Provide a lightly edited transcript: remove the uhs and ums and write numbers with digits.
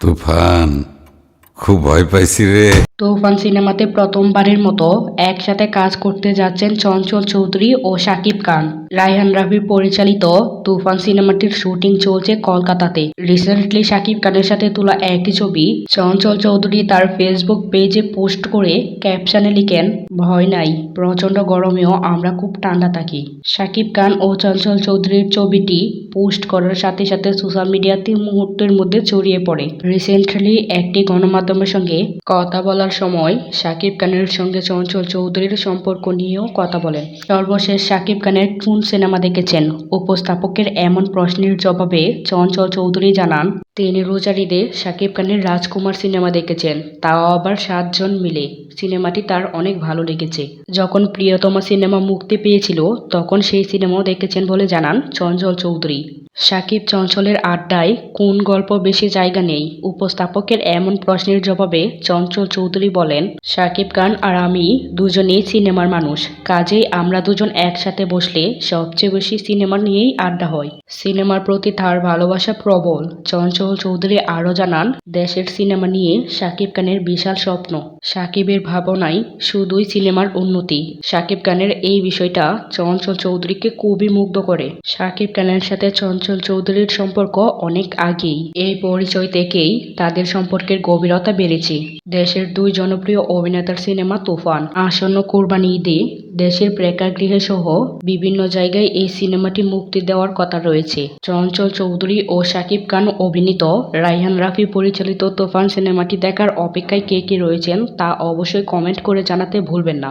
তুফান, খুব ভয় পাইছি রে। তুফান সিনেমাতে প্রথমবারের মতো একসাথে কাজ করতে যাচ্ছেন চঞ্চল চৌধুরী ও শাকিব খান। রায়হান রাফি পরিচালিত তুফান সিনেমাটির শুটিং চলছে কলকাতাতে। রিসেন্টলি শাকিব খানের সাথে তোলা একটি ছবি চঞ্চল চৌধুরী তার ফেসবুক পেজে পোস্ট করে ক্যাপশনে লিখেন, ভয় নাই, প্রচন্ড গরমেও আমরা খুব ঠান্ডা থাকি। শাকিব খান ও চঞ্চল চৌধুরীর ছবিটি পোস্ট করার সাথে সাথে সোশ্যাল মিডিয়াতে মুহূর্তের মধ্যে ছড়িয়ে পড়ে। রিসেন্টলি একটি গণমাধ্যমের সঙ্গে কথা বলার সময় শাকিব খানের সঙ্গে চঞ্চল চৌধুরীর সম্পর্ক নিয়েও কথা বলেন। সর্বশেষ শাকিব খানের কোন সিনেমা দেখেছেন উপস্থাপকের এমন প্রশ্নের জবাবে চঞ্চল চৌধুরী জানান, তিনি রোজার ঈদে শাকিব খানের রাজকুমার সিনেমা দেখেছেন, তাও আবার 7 জন মিলে। সিনেমাটি তার অনেক ভালো লেগেছে। যখন প্রিয়তমা সিনেমা মুক্তি পেয়েছিল তখন সেই সিনেমাও দেখেছেন বলে জানান চঞ্চল চৌধুরী। শাকিব চঞ্চলের আড্ডায় কোন গল্প বেশি জায়গা নেই উপস্থাপকের এমন প্রশ্নের জবাবে চঞ্চল চৌধুরী বলেন, শাকিব খান আর আমি দুজনেই সিনেমার মানুষ, কাজেই আমরা দুজন একসাথে বসলে সবচেয়ে বেশি সিনেমা নিয়েই আড্ডা হয়। সিনেমার প্রতি তার ভালোবাসা প্রবল। চঞ্চল চৌধুরী আরও জানান, দেশের সিনেমা নিয়ে শাকিব খানের বিশাল স্বপ্ন। শাকিবের ভাবনাই শুধুই সিনেমার উন্নতি। শাকিব খানের এই বিষয়টা চঞ্চল চৌধুরীকে খুবই মুগ্ধ করে। শাকিব খানের সাথে চঞ্চল চৌধুরীর সম্পর্ক অনেক আগেই। এই পরিচয় থেকেই তাদের সম্পর্কের গভীরতা বেড়েছে। দেশের দুই জনপ্রিয় অভিনেতার সিনেমা তুফান আসন্ন কোরবানি ঈদে দেশের প্রেক্ষাগৃহে সহ বিভিন্ন জায়গায় এই সিনেমাটি মুক্তি দেওয়ার কথা রয়েছে। চঞ্চল চৌধুরী ও শাকিব খান অভিনীত রায়হান রাফি পরিচালিত তুফান সিনেমাটি দেখার অপেক্ষায় কে কে রয়েছেন তা অবশ্যই কমেন্ট করে জানাতে ভুলবেন না।